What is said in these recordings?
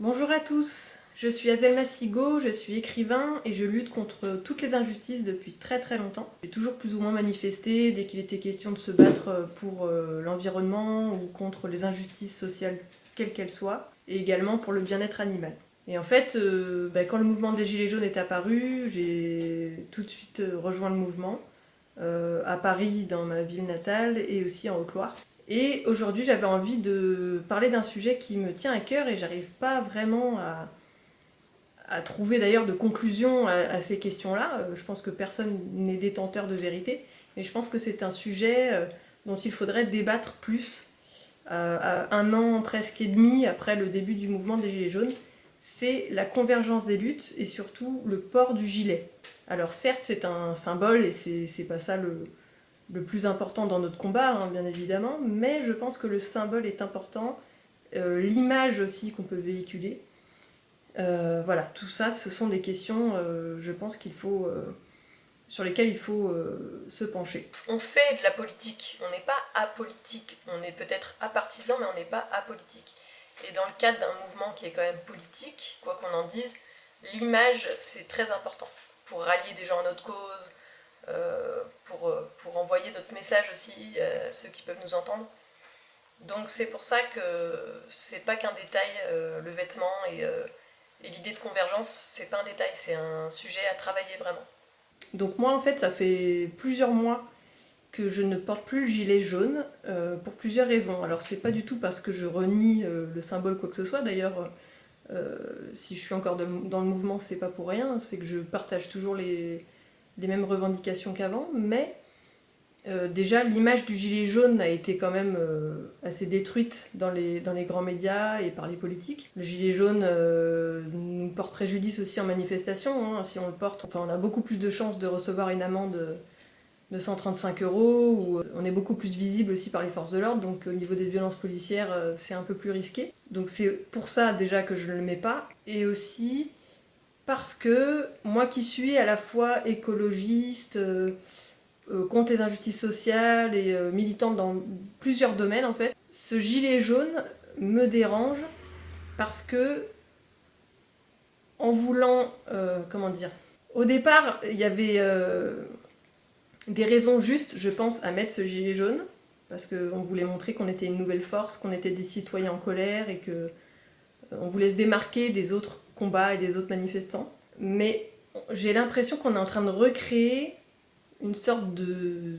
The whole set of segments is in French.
Bonjour à tous, je suis Azelma Sigo, je suis écrivain et je lutte contre toutes les injustices depuis très très longtemps. J'ai toujours plus ou moins manifesté dès qu'il était question de se battre pour l'environnement ou contre les injustices sociales quelles qu'elles soient, et également pour le bien-être animal. Et en fait, quand le mouvement des Gilets jaunes est apparu, j'ai tout de suite rejoint le mouvement, à Paris, dans ma ville natale, et aussi en Haute-Loire. Et aujourd'hui, j'avais envie de parler d'un sujet qui me tient à cœur et j'arrive pas vraiment à trouver d'ailleurs de conclusion à ces questions-là. Je pense que personne n'est détenteur de vérité, mais je pense que c'est un sujet dont il faudrait débattre plus à un an presque et demi après le début du mouvement des Gilets jaunes. C'est la convergence des luttes et surtout le port du gilet. Alors certes, c'est un symbole et c'est pas ça le plus important dans notre combat, hein, bien évidemment, mais je pense que le symbole est important, l'image aussi qu'on peut véhiculer. Voilà, tout ça, ce sont des questions, je pense sur lesquelles il faut se pencher. On fait de la politique, on n'est pas apolitique, on est peut-être apartisan, mais on n'est pas apolitique. Et dans le cadre d'un mouvement qui est quand même politique, quoi qu'on en dise, l'image, c'est très important pour rallier des gens à notre cause, pour envoyer notre message aussi à ceux qui peuvent nous entendre. Donc c'est pour ça que c'est pas qu'un détail, le vêtement et l'idée de convergence, c'est pas un détail, c'est un sujet à travailler vraiment. Donc moi en fait ça fait plusieurs mois que je ne porte plus le gilet jaune pour plusieurs raisons. Alors c'est pas du tout parce que je renie le symbole quoi que ce soit, d'ailleurs si je suis encore dans le mouvement c'est pas pour rien, c'est que je partage toujours les mêmes revendications qu'avant, mais déjà l'image du gilet jaune a été quand même assez détruite dans les grands médias et par les politiques. Le gilet jaune nous porte préjudice aussi en manifestation, hein. Si on le porte, on a beaucoup plus de chances de recevoir une amende de 135 €, ou on est beaucoup plus visible aussi par les forces de l'ordre, donc au niveau des violences policières c'est un peu plus risqué. Donc c'est pour ça déjà que je ne le mets pas, et aussi parce que moi qui suis à la fois écologiste, contre les injustices sociales et militante dans plusieurs domaines en fait, ce gilet jaune me dérange parce que en voulant, comment dire, au départ il y avait des raisons justes, je pense, à mettre ce gilet jaune, parce qu'on voulait montrer qu'on était une nouvelle force, qu'on était des citoyens en colère et que on voulait se démarquer des autres combats et des autres manifestants. Mais j'ai l'impression qu'on est en train de recréer une sorte de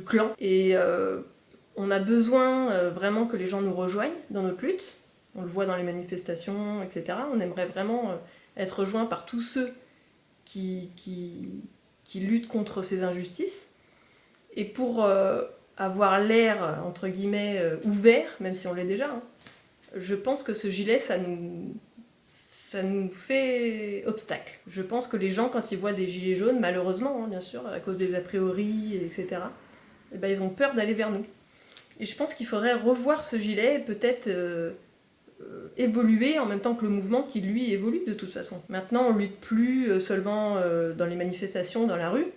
clan. Et on a besoin vraiment que les gens nous rejoignent dans notre lutte. On le voit dans les manifestations, etc. On aimerait vraiment être rejoints par tous ceux qui luttent contre ces injustices. Et pour avoir l'air, entre guillemets, ouvert, même si on l'est déjà, hein, je pense que ce gilet, ça nous fait obstacle. Je pense que les gens, quand ils voient des gilets jaunes, malheureusement, hein, bien sûr, à cause des a priori, etc., eh ben, ils ont peur d'aller vers nous. Et je pense qu'il faudrait revoir ce gilet et peut-être évoluer en même temps que le mouvement qui, lui, évolue de toute façon. Maintenant, on lutte plus seulement dans les manifestations, dans la rue.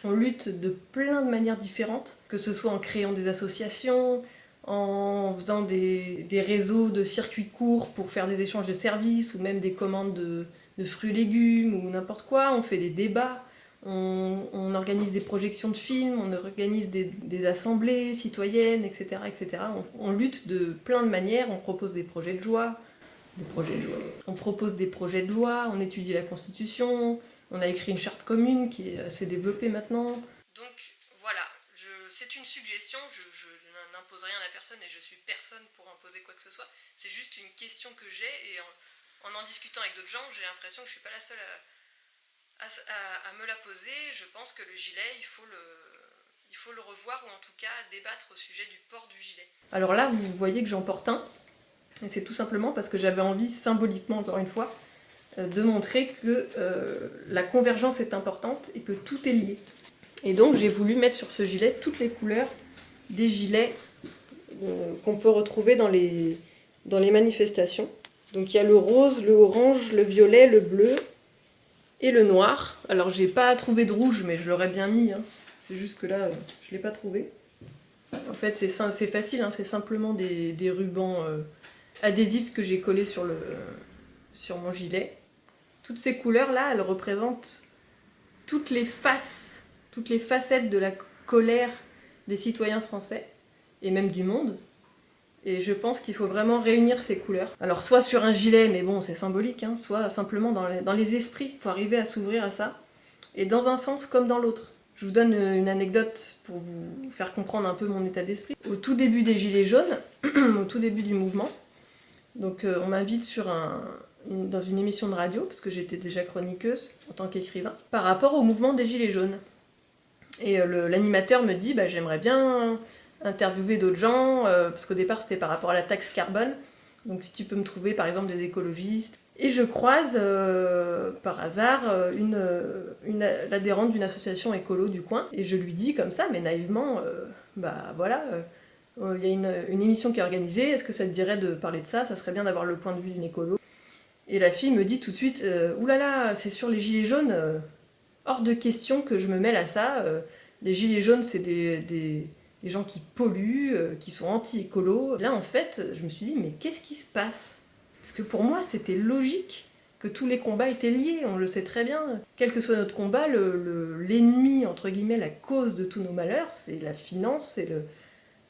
On lutte de plein de manières différentes, que ce soit en créant des associations, en faisant des réseaux de circuits courts pour faire des échanges de services, ou même des commandes de fruits et légumes, ou n'importe quoi. On fait des débats, on organise des projections de films, on organise des assemblées citoyennes, etc. etc. On lutte de plein de manières, on propose des projets de loi, on propose des projets de loi, on étudie la Constitution, on a écrit une charte commune qui est assez développée maintenant. Donc voilà, c'est une suggestion, je n'impose rien à personne et je suis personne pour imposer quoi que ce soit. C'est juste une question que j'ai, et en discutant avec d'autres gens, j'ai l'impression que je ne suis pas la seule à me la poser. Je pense que le gilet, il faut le revoir, ou en tout cas débattre au sujet du port du gilet. Alors là, vous voyez que j'en porte un, et c'est tout simplement parce que j'avais envie, symboliquement encore une fois, de montrer que la convergence est importante et que tout est lié. Et donc j'ai voulu mettre sur ce gilet toutes les couleurs des gilets qu'on peut retrouver dans les manifestations. Donc il y a le rose, le orange, le violet, le bleu et le noir. Alors j'ai pas trouvé de rouge, mais je l'aurais bien mis, hein. C'est juste que là, je l'ai pas trouvé. En fait c'est facile, hein. C'est simplement des rubans adhésif que j'ai collé sur mon gilet. Toutes ces couleurs-là, elles représentent toutes les facettes de la colère des citoyens français, et même du monde. Et je pense qu'il faut vraiment réunir ces couleurs. Alors soit sur un gilet, mais bon c'est symbolique, hein, soit simplement dans les esprits, il faut arriver à s'ouvrir à ça. Et dans un sens comme dans l'autre. Je vous donne une anecdote pour vous faire comprendre un peu mon état d'esprit. Au tout début des Gilets jaunes, au tout début du mouvement, donc on m'invite dans une émission de radio, parce que j'étais déjà chroniqueuse en tant qu'écrivain, par rapport au mouvement des Gilets jaunes. Et l'animateur me dit j'aimerais bien interviewer d'autres gens, parce qu'au départ c'était par rapport à la taxe carbone, donc si tu peux me trouver par exemple des écologistes. Et je croise par hasard l'adhérente d'une association écolo du coin, et je lui dis comme ça, mais naïvement, voilà, il y a une émission qui est organisée, est-ce que ça te dirait de parler de ça? Ça serait bien d'avoir le point de vue d'une écolo. Et la fille me dit tout de suite, oulala, c'est sur les gilets jaunes, hors de question que je me mêle à ça. Les gilets jaunes, c'est des gens qui polluent, qui sont anti-écolos. Là, en fait, je me suis dit, mais qu'est-ce qui se passe? Parce que pour moi, c'était logique que tous les combats étaient liés, on le sait très bien. Quel que soit notre combat, l'ennemi, entre guillemets, la cause de tous nos malheurs, c'est la finance, c'est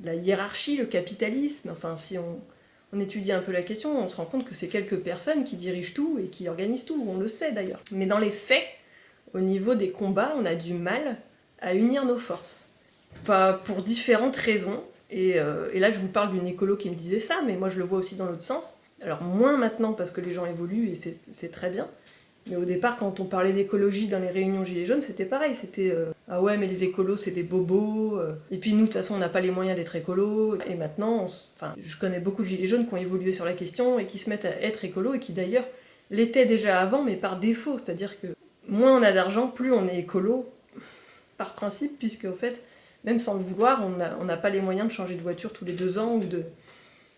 la hiérarchie, le capitalisme. Enfin, si on étudie un peu la question, on se rend compte que c'est quelques personnes qui dirigent tout et qui organisent tout, on le sait d'ailleurs. Mais dans les faits, au niveau des combats, on a du mal à unir nos forces. Pas pour différentes raisons. Et là, je vous parle d'une écolo qui me disait ça, mais moi je le vois aussi dans l'autre sens. Alors moins maintenant parce que les gens évoluent et c'est très bien. Mais au départ, quand on parlait d'écologie dans les réunions Gilets jaunes, c'était pareil. C'était ah ouais, mais les écolos, c'est des bobos. Et puis nous, de toute façon, on n'a pas les moyens d'être écolos. Et maintenant, je connais beaucoup de Gilets jaunes qui ont évolué sur la question et qui se mettent à être écolos et qui d'ailleurs l'étaient déjà avant, mais par défaut. C'est-à-dire que moins on a d'argent, plus on est écolo, par principe, puisque en fait, même sans le vouloir, on n'a pas les moyens de changer de voiture tous les 2 ans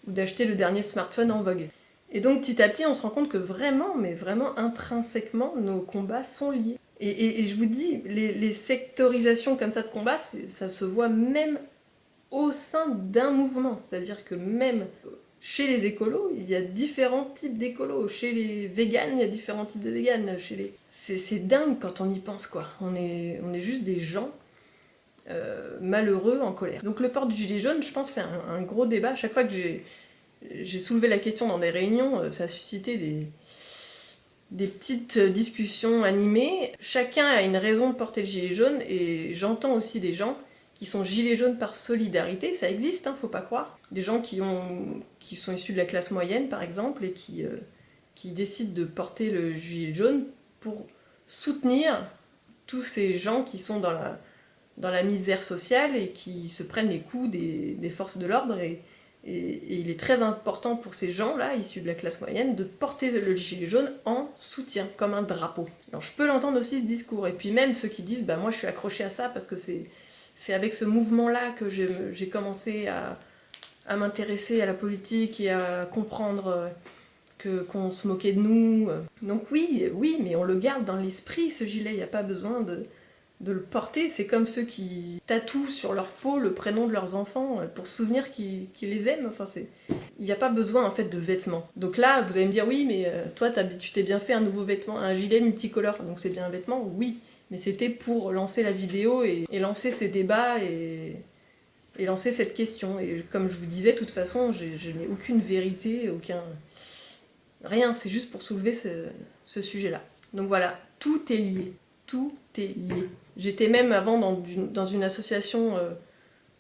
ou d'acheter le dernier smartphone en vogue. Et donc petit à petit, on se rend compte que vraiment, mais vraiment intrinsèquement, nos combats sont liés. Et je vous dis, les sectorisations comme ça de combats, ça se voit même au sein d'un mouvement. C'est-à-dire que même chez les écolos, il y a différents types d'écolos. Chez les véganes, il y a différents types de véganes. C'est dingue quand on y pense, quoi. On est juste des gens malheureux, en colère. Donc le port du gilet jaune, je pense que c'est un gros débat. Chaque fois que j'ai soulevé la question dans des réunions, ça a suscité des petites discussions animées. Chacun a une raison de porter le gilet jaune, et j'entends aussi des gens qui sont gilets jaunes par solidarité, ça existe, hein, faut pas croire. Des gens qui sont issus de la classe moyenne, par exemple, et qui décident de porter le gilet jaune pour soutenir tous ces gens qui sont dans la misère sociale et qui se prennent les coups des forces de l'ordre. Et il est très important pour ces gens-là, issus de la classe moyenne, de porter le gilet jaune en soutien, comme un drapeau. Alors je peux l'entendre aussi, ce discours. Et puis même ceux qui disent, moi je suis accroché à ça parce que c'est avec ce mouvement-là que j'ai commencé à m'intéresser à la politique et à comprendre qu'on se moquait de nous. Donc oui, mais on le garde dans l'esprit, ce gilet, il n'y a pas besoin de le porter. C'est comme ceux qui tatouent sur leur peau le prénom de leurs enfants pour se souvenir qu'ils les aiment. Enfin, il n'y a pas besoin en fait de vêtements. Donc là, vous allez me dire, oui, mais toi, tu t'es bien fait un nouveau vêtement, un gilet multicolore, donc c'est bien un vêtement, oui. Mais c'était pour lancer la vidéo et lancer ces débats et lancer cette question. Et comme je vous disais, de toute façon, je n'ai aucune vérité, rien, c'est juste pour soulever ce sujet-là. Donc voilà, tout est lié. Tout est lié. J'étais même avant dans une association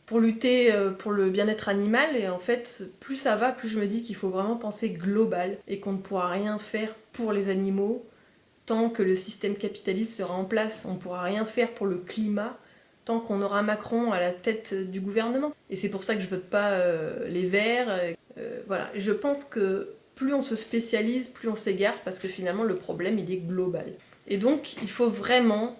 pour lutter pour le bien-être animal, et en fait, plus ça va, plus je me dis qu'il faut vraiment penser global et qu'on ne pourra rien faire pour les animaux tant que le système capitaliste sera en place. On ne pourra rien faire pour le climat tant qu'on aura Macron à la tête du gouvernement. Et c'est pour ça que je vote pas les Verts. Voilà, je pense que plus on se spécialise, plus on s'égare, parce que finalement le problème il est global. Et donc il faut vraiment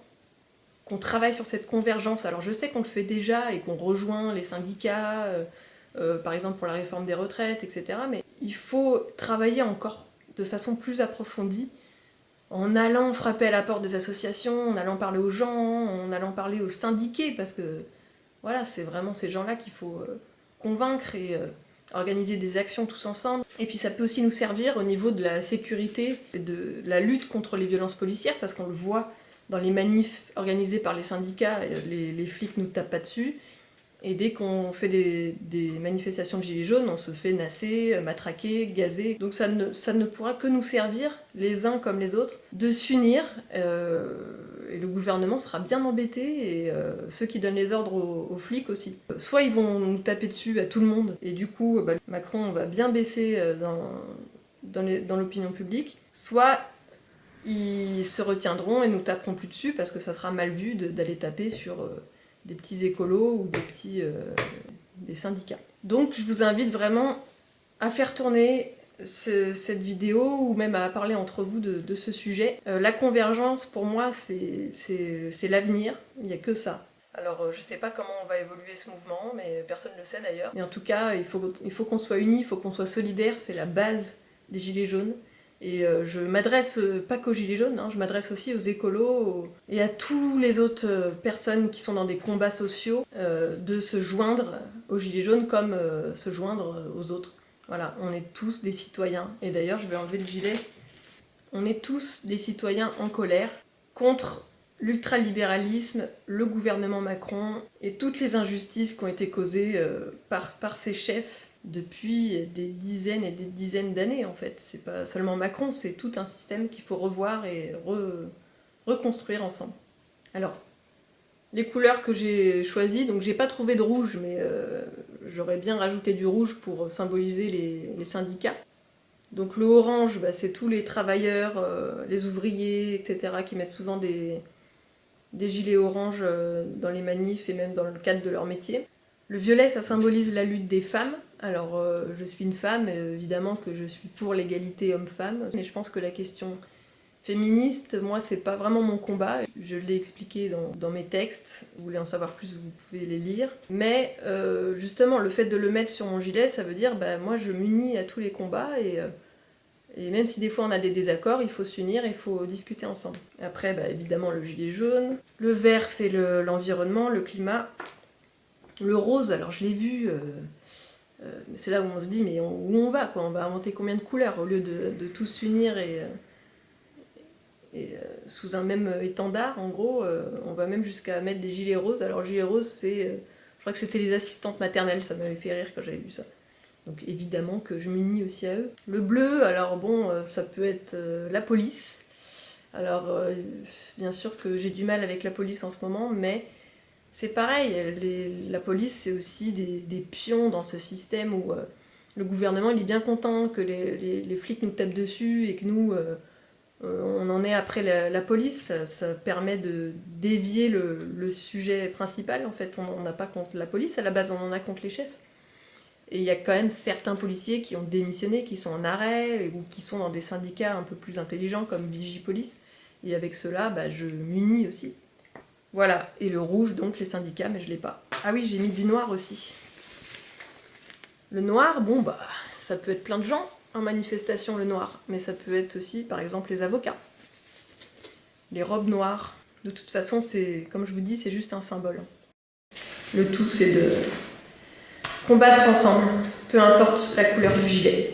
qu'on travaille sur cette convergence. Alors je sais qu'on le fait déjà et qu'on rejoint les syndicats, par exemple pour la réforme des retraites, etc. Mais il faut travailler encore de façon plus approfondie, en allant frapper à la porte des associations, en allant parler aux gens, en allant parler aux syndiqués, parce que voilà, c'est vraiment ces gens-là qu'il faut convaincre. organiser des actions tous ensemble. Et puis ça peut aussi nous servir au niveau de la sécurité et de la lutte contre les violences policières, parce qu'on le voit dans les manifs organisés par les syndicats, les flics nous tapent pas dessus. Et dès qu'on fait des manifestations de gilets jaunes, on se fait nasser, matraquer, gazer. Donc ça ne pourra que nous servir, les uns comme les autres, de s'unir. Et le gouvernement sera bien embêté, et ceux qui donnent les ordres aux flics aussi. Soit ils vont nous taper dessus à tout le monde, et du coup Macron va bien baisser dans l'opinion publique, soit ils se retiendront et nous taperont plus dessus parce que ça sera mal vu d'aller taper sur des petits écolos ou des syndicats. Donc je vous invite vraiment à faire tourner cette vidéo ou même à parler entre vous de ce sujet. La convergence, pour moi, c'est l'avenir, il n'y a que ça. Alors je sais pas comment on va évoluer ce mouvement, mais personne ne le sait d'ailleurs. Mais en tout cas, il faut qu'on soit unis, il faut qu'on soit solidaires, c'est la base des Gilets jaunes. Et je m'adresse pas qu'aux Gilets jaunes, je m'adresse aussi aux écolos et à toutes les autres personnes qui sont dans des combats sociaux, de se joindre aux Gilets jaunes comme se joindre aux autres. Voilà, on est tous des citoyens. Et d'ailleurs, je vais enlever le gilet. On est tous des citoyens en colère contre l'ultralibéralisme, le gouvernement Macron et toutes les injustices qui ont été causées par ses chefs depuis des dizaines et des dizaines d'années en fait. C'est pas seulement Macron, c'est tout un système qu'il faut revoir et reconstruire ensemble. Alors, les couleurs que j'ai choisies, donc j'ai pas trouvé de rouge, mais j'aurais bien rajouté du rouge pour symboliser les syndicats. Donc le orange, c'est tous les travailleurs, les ouvriers, etc. qui mettent souvent des gilets orange dans les manifs et même dans le cadre de leur métier. Le violet, ça symbolise la lutte des femmes. Alors, je suis une femme, évidemment que je suis pour l'égalité homme-femme, mais je pense que la question féministe, moi, c'est pas vraiment mon combat. Je l'ai expliqué dans mes textes. Vous voulez en savoir plus, vous pouvez les lire. Mais justement, le fait de le mettre sur mon gilet, ça veut dire, moi, je m'unis à tous les combats et même si des fois on a des désaccords, il faut s'unir, il faut discuter ensemble. Après, évidemment, le gilet jaune. Le vert, c'est l'environnement, le climat. Le rose, alors je l'ai vu, c'est là où on se dit, mais où on va quoi? On va inventer combien de couleurs au lieu de tous s'unir et sous un même étendard, en gros, on va même jusqu'à mettre des gilets roses. Alors gilet rose, je crois que c'était les assistantes maternelles, ça m'avait fait rire quand j'avais vu ça. Donc évidemment que je m'unis aussi à eux. Le bleu, alors bon, ça peut être la police. Alors bien sûr que j'ai du mal avec la police en ce moment, mais c'est pareil, la police c'est aussi des pions dans ce système où le gouvernement il est bien content que les flics nous tapent dessus et que nous on en est après la police. Ça permet de dévier le sujet principal. En fait, on n'a pas contre la police, à la base on en a contre les chefs. Et il y a quand même certains policiers qui ont démissionné, qui sont en arrêt, ou qui sont dans des syndicats un peu plus intelligents comme Vigipolice. Et avec ceux-là, je m'unis aussi. Voilà, et le rouge, donc les syndicats, mais je l'ai pas. Ah oui, j'ai mis du noir aussi. Le noir, ça peut être plein de gens en manifestation, le noir. Mais ça peut être aussi, par exemple, les avocats. Les robes noires. De toute façon, comme je vous dis, c'est juste un symbole. Le tout, c'est de combattre ensemble, peu importe la couleur du gilet.